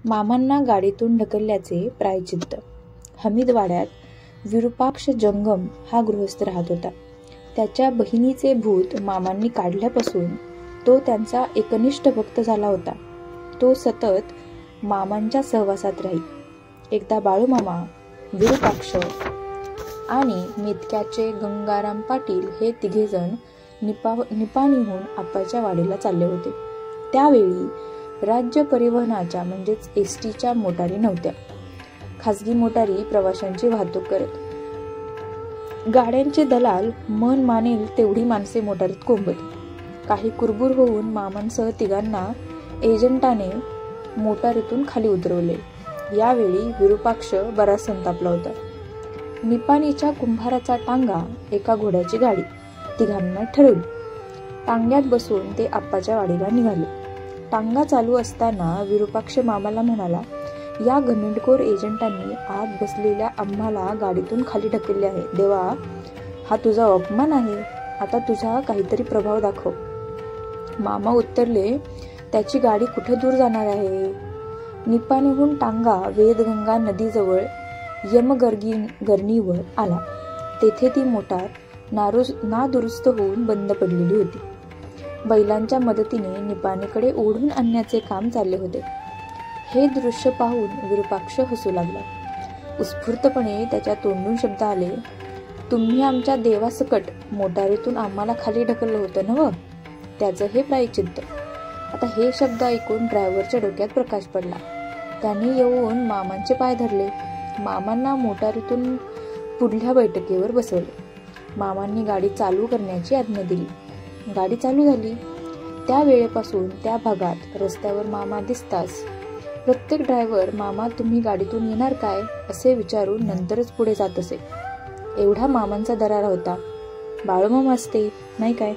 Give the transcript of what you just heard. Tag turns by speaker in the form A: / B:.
A: मामांना गाडीतून ढकलल्याचे प्रायश्चित्त. हमीदवाड्यात विरूपाक्ष जंगम हा गृहस्थ राहत होता. त्याच्या बहिणीचे भूत मामांनी काढल्यापासून तो त्यांचा एकनिष्ठ भक्त झाला होता. तो सतत मामांच्या सहवासात राही. एकदा बाळूमामा, विरूपाक्ष आणि मेतक्याचे गंगाराम पाटील हे तिघेजण निपाणीहून आप्पाच्या वाडीला चालले होते. त्यावेळी राज्य परिवहनाच्या म्हणजेच एसटीच्या मोटारी नव्हत्या. खासगी मोटारी प्रवाशांची वाहतूक करत. गाड्यांचे दलाल मन मानेल तेवढी माणसे मोटारीत कोंबत. काही कुरबुर होऊन मामांसह तिघांना एजंटाने मोटारीतून खाली उतरवले. यावेळी विरूपाक्ष बराच संतापला होता. निपाणीच्या कुंभाराचा टांगा, एका घोड्याची गाडी तिघांना ठरवली. टांग्यात बसून ते आप्पाच्या वाडीला निघाले. टांगा चालू असताना विरूपाक्ष मामाला म्हणाला, या घमेंडखोर एजंटांनी आत बसलेल्या आम्हाला गाडीतून खाली ढकलले आहे. देवा, हा तुझा अपमान आहे. आता तुझा काहीतरी प्रभाव दाखव. मामा उत्तरले, त्याची गाडी कुठे दूर जाणार आहे. निपाणीहून टांगा वेदगंगा नदीजवळ यमगर्णीवर आला. तेथे ती मोटार नादुरुस्त होऊन बंद पडलेली होती. बैलांच्या मदतीने निपाणीकडे ओढून आणण्याचे काम चालले होते. हे दृश्य पाहून विरूपाक्ष हसू लागला. उत्स्फूर्तपणे त्याच्या तोंडून शब्द आले, तुम्ही आमच्या देवासकट मोटारीतून आम्हाला खाली ढकललं होतं नव, त्याचं हे प्रायश्चित्त. आता हे शब्द ऐकून ड्रायव्हरच्या डोक्यात प्रकाश पडला. त्याने येऊन मामांचे पाय धरले. मामांना मोटारीतून पुढल्या बैठकीवर बसवले. मामांनी गाडी चालू करण्याची आज्ञा दिली. गाडी चालू झाली. त्या वेळेपासून त्या भागात रस्त्यावर मामा दिसताच प्रत्येक ड्रायव्हर, मामा तुम्ही गाडीतून येणार काय असे विचारून नंतरच पुढे जात असे. एवढा मामांचा दरारा होता. बाळूमामा असते नाही काय.